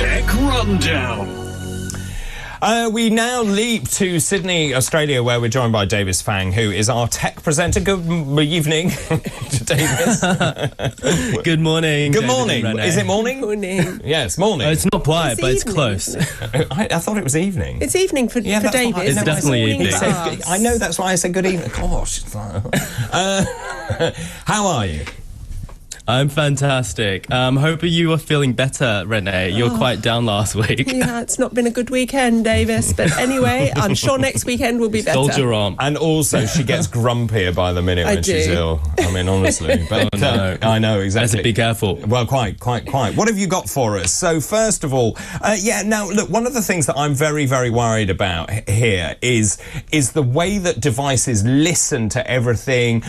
Tech Rundown. We now leap to Sydney, Australia, where we're joined by Davis Fang, who is our tech presenter. Good evening, Davis. Good morning. Good morning. Is it morning? Morning. Yes, morning. It's not quite, but it's close. I thought it was evening. It's evening for David. It's definitely evening. I know, that's why I said good evening. Gosh. How are you? I'm fantastic. Hoping you are feeling better, Renee. You were quite down last week. Yeah, it's not been a good weekend, Davis. But anyway, I'm sure next weekend will be better. Soldier on. And also, she gets grumpier by the minute when she's ill. I mean, honestly. But no. I know, exactly. Be careful. Well, quite. What have you got for us? So, first of all, now, look, one of the things that I'm very, very worried about here is the way that devices listen to everything.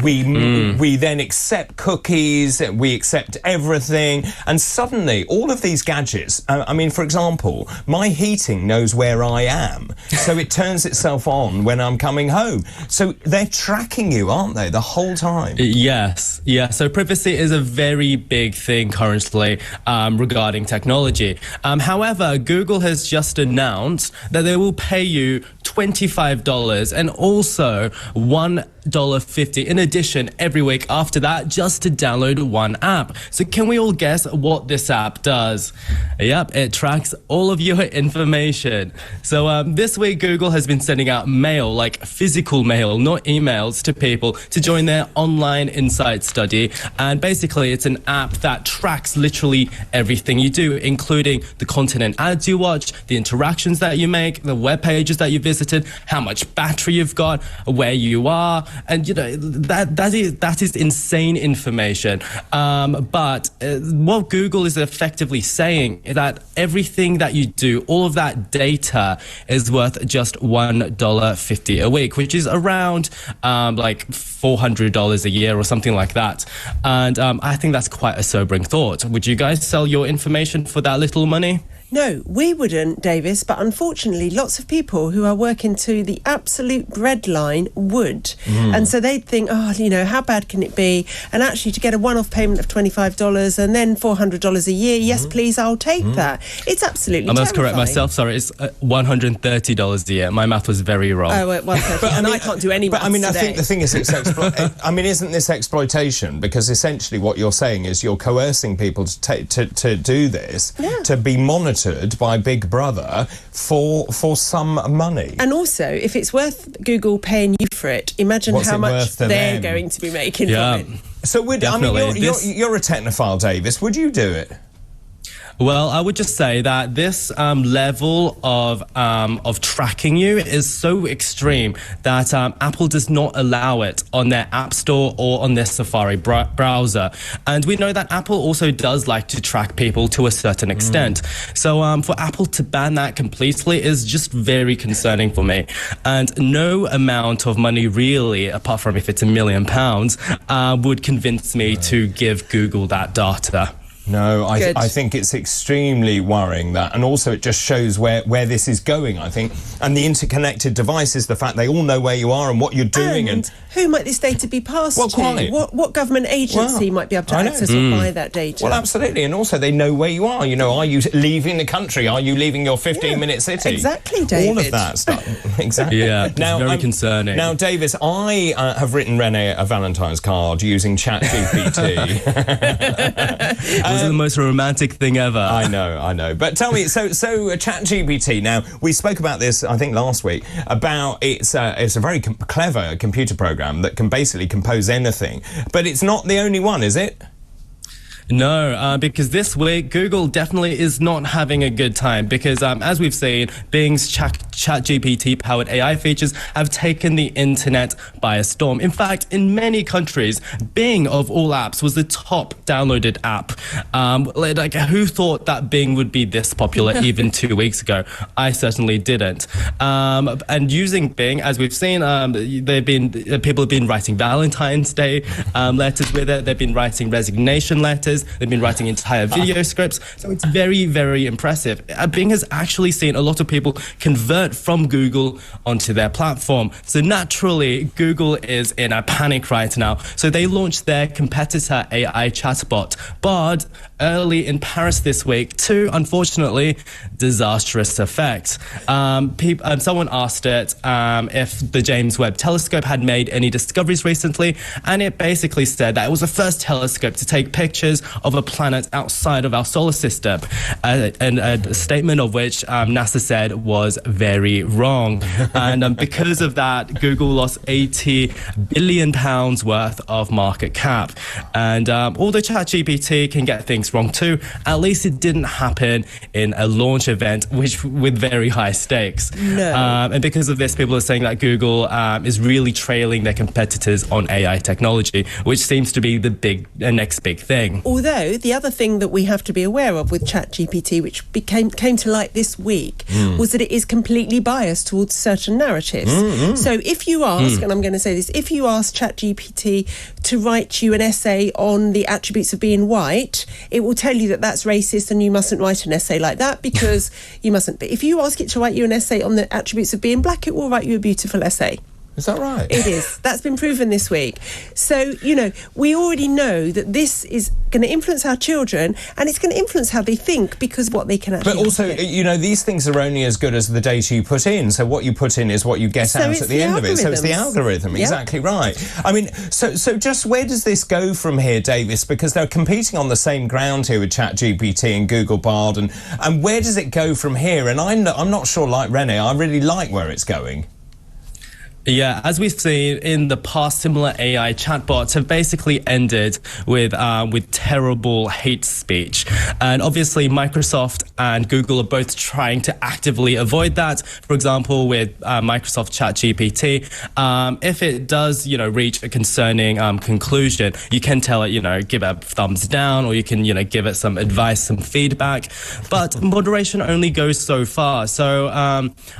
We then accept cookies. We accept everything, and suddenly all of these gadgets, I mean, for example, my heating knows where I am, so it turns itself on when I'm coming home. So they're tracking you, aren't they, the whole time? Yes. So privacy is a very big thing currently regarding technology. However, Google has just announced that they will pay you $25 and also $1.50 in addition every week after that, just to download one app. So can we all guess what this app does? Yep, it tracks all of your information. So this week Google has been sending out mail, like physical mail, not emails, to people to join their online insight study. And basically it's an app that tracks literally everything you do, including the content and ads you watch, the interactions that you make, the web pages that you visited, how much battery you've got, where you are, and you know that is insane information. But what Google is effectively saying is that everything that you do, all of that data, is worth just $1.50 a week, which is around like $400 a year or something like that. And I think that's quite a sobering thought. Would you guys sell your information for that little money? No, we wouldn't, Davis, but unfortunately lots of people who are working to the absolute breadline would. And so they'd think, how bad can it be? And actually to get a one-off payment of $25 and then $400 a year, yes, please, I'll take that. It's absolutely terrifying. I must correct myself, sorry, it's $130 a year. My math was very wrong. Oh, well, I can't do any maths But I mean, I today. think the thing is, isn't this exploitation? Because essentially what you're saying is you're coercing people to do this, to be monitored by Big Brother for some money. And also, if it's worth Google paying you for it, imagine how much they're going to be making from it. So you're a technophile, Davis. Would you do it? Well, I would just say that this level of tracking you is so extreme that Apple does not allow it on their App Store or on their Safari browser. And we know that Apple also does like to track people to a certain extent. So for Apple to ban that completely is just very concerning for me. And no amount of money really, apart from if it's £1 million, would convince me to give Google that data. No, I think it's extremely worrying that, and also it just shows where this is going, I think, and the interconnected devices, the fact they all know where you are and what you're doing, and who might this data be passed to? Quite. What government agency might be able to access or buy that data? Well, absolutely, and also they know where you are. You know, are you leaving the country? Are you leaving your 15-minute city? Exactly, David. All of that stuff. Exactly. Yeah, it's very concerning. Now, Davis, I have written Renee a Valentine's card using Chat GPT. It was the most romantic thing ever. I know. But tell me, so Chat GPT. Now, we spoke about this, I think, last week, about it's a very clever computer program that can basically compose anything. But it's not the only one, is it? No, because this week Google definitely is not having a good time because as we've seen, Bing's Chat GPT powered AI features have taken the internet by a storm. In fact, in many countries, Bing of all apps was the top downloaded app. Like who thought that Bing would be this popular even 2 weeks ago? I certainly didn't. And using Bing, as we've seen, people have been writing Valentine's Day letters with it. They've been writing resignation letters. They've been writing entire video scripts. So it's very, very impressive. Bing has actually seen a lot of people convert put from Google onto their platform. So naturally, Google is in a panic right now. So they launched their competitor AI chatbot, Bard, early in Paris this week to, unfortunately, disastrous effect. Someone asked it if the James Webb Telescope had made any discoveries recently, and it basically said that it was the first telescope to take pictures of a planet outside of our solar system, and a statement of which NASA said was very wrong. And because of that, Google lost £80 billion worth of market cap. And although ChatGPT can get things wrong too, at least it didn't happen in a launch event with very high stakes. No. And because of this, people are saying that Google is really trailing their competitors on AI technology, which seems to be the next big thing. Although the other thing that we have to be aware of with ChatGPT, which came to light this week, was that it is completely biased towards certain narratives. So if you ask, and I'm going to say this, if you ask ChatGPT to write you an essay on the attributes of being white, it will tell you that that's racist and you mustn't write an essay like that because you mustn't. But if you ask it to write you an essay on the attributes of being black, it will write you a beautiful essay. Is that right? It is. That's been proven this week. So, we already know that this is going to influence our children and it's going to influence how they think because what they can actually... But also, these things are only as good as the data you put in. So what you put in is what you get out at the end of it. So it's the algorithm. Yep. Exactly right. I mean, so just where does this go from here, Davis? Because they're competing on the same ground here with ChatGPT and Google Bard. And where does it go from here? And I'm not sure, like Renee, I really like where it's going. Yeah, as we've seen in the past, similar AI chatbots have basically ended with terrible hate speech. And obviously, Microsoft and Google are both trying to actively avoid that. For example, with Microsoft ChatGPT, if it does, reach a concerning conclusion, you can tell it, give it a thumbs down, or you can, give it some advice, some feedback. But moderation only goes so far. So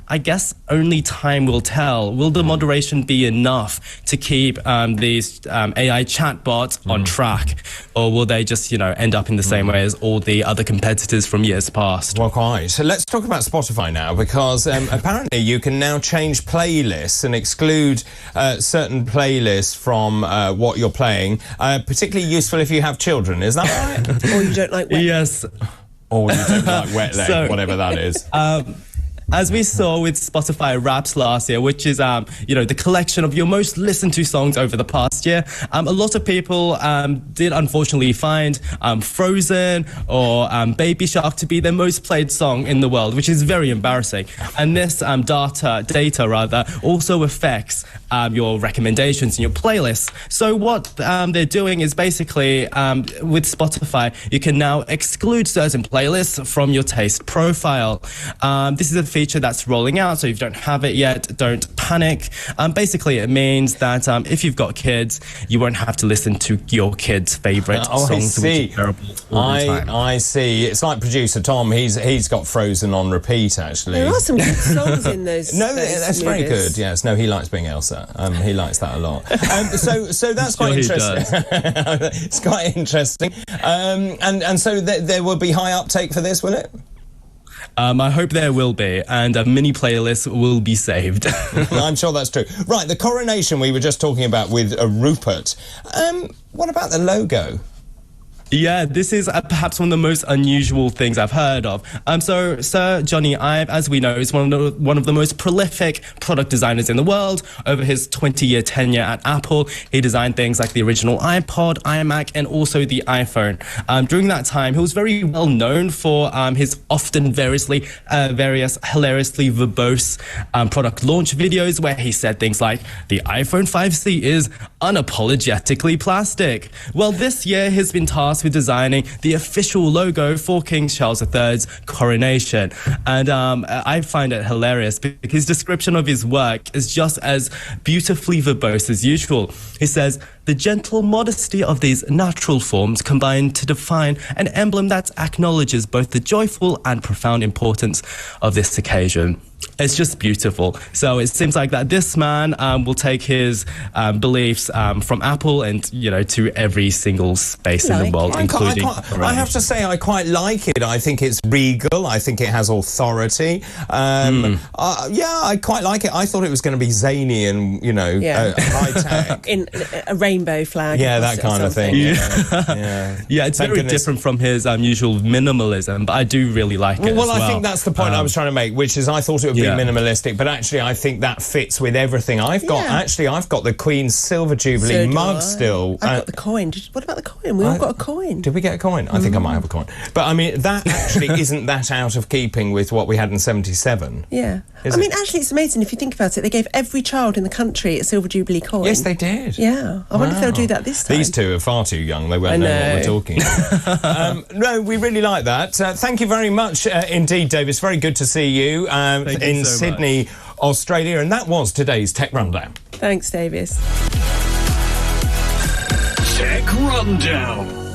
I guess only time will tell. Will the moderation be enough to keep these AI chatbots on track, or will they just end up in the same way as all the other competitors from years past? Well, quite. So let's talk about Spotify now, because apparently you can now change playlists and exclude certain playlists from what you're playing. Particularly useful if you have children. Is that right? Or you don't like wet. Yes. Or you don't like wet leg, whatever that is. As we saw with Spotify Wrapped last year, which is, the collection of your most listened to songs over the past year, a lot of people did unfortunately find Frozen or Baby Shark to be their most played song in the world, which is very embarrassing. And this data also affects your recommendations and your playlists. So what they're doing is basically, with Spotify, you can now exclude certain playlists from your taste profile. This is a feature that's rolling out, so if you don't have it yet, don't panic. Basically, it means that if you've got kids, you won't have to listen to your kids' favourite songs, which are terrible all the time. I see. It's like producer Tom. He's got Frozen on repeat, actually. There are some good songs in those. No, that's very good. Yes, no, he likes Being Elsa. He likes that a lot. So that's quite interesting. It's quite interesting. And so there will be high uptake for this, will it? I hope there will be, and mini playlists will be saved. I'm sure that's true. Right, the Coronation we were just talking about with Rupert. What about the logo? Yeah, this is perhaps one of the most unusual things I've heard of. So Sir Johnny Ive, as we know, is one of the most prolific product designers in the world. Over his 20-year tenure at Apple, he designed things like the original iPod, iMac, and also the iPhone. During that time, he was very well known for his often various hilariously verbose product launch videos, where he said things like, "The iPhone 5C is unapologetically plastic." Well, this year he's been tasked with designing the official logo for King Charles III's coronation. And I find it hilarious because his description of his work is just as beautifully verbose as usual. He says, "The gentle modesty of these natural forms combine to define an emblem that acknowledges both the joyful and profound importance of this occasion." It's just beautiful. So it seems like that this man will take his beliefs from Apple and, to every single space in the world, including... I have to say, I quite like it. I think it's regal. I think it has authority. I quite like it. I thought it was going to be zany and, high-tech. In a rainbow flag. Yeah, that kind of thing. Yeah, it's very different from his usual minimalism, but I do really like it as well. I think that's the point I was trying to make, which is I thought it would be minimalistic, but actually I think that fits with everything. I've got the Queen's Silver Jubilee mug still. I've got the coin. What about the coin? We all got a coin. Did we get a coin? I think I might have a coin. But I mean, that actually isn't that out of keeping with what we had in 77. Yeah. Actually, it's amazing if you think about it. They gave every child in the country a Silver Jubilee coin. Yes, they did. Yeah. I wonder if they'll do that this time. These two are far too young. They won't know what we're talking about. No, we really like that. Thank you very much indeed, Davis. Very good to see you in Sydney, Australia. And that was today's Tech Rundown. Thanks, Davis. Tech Rundown.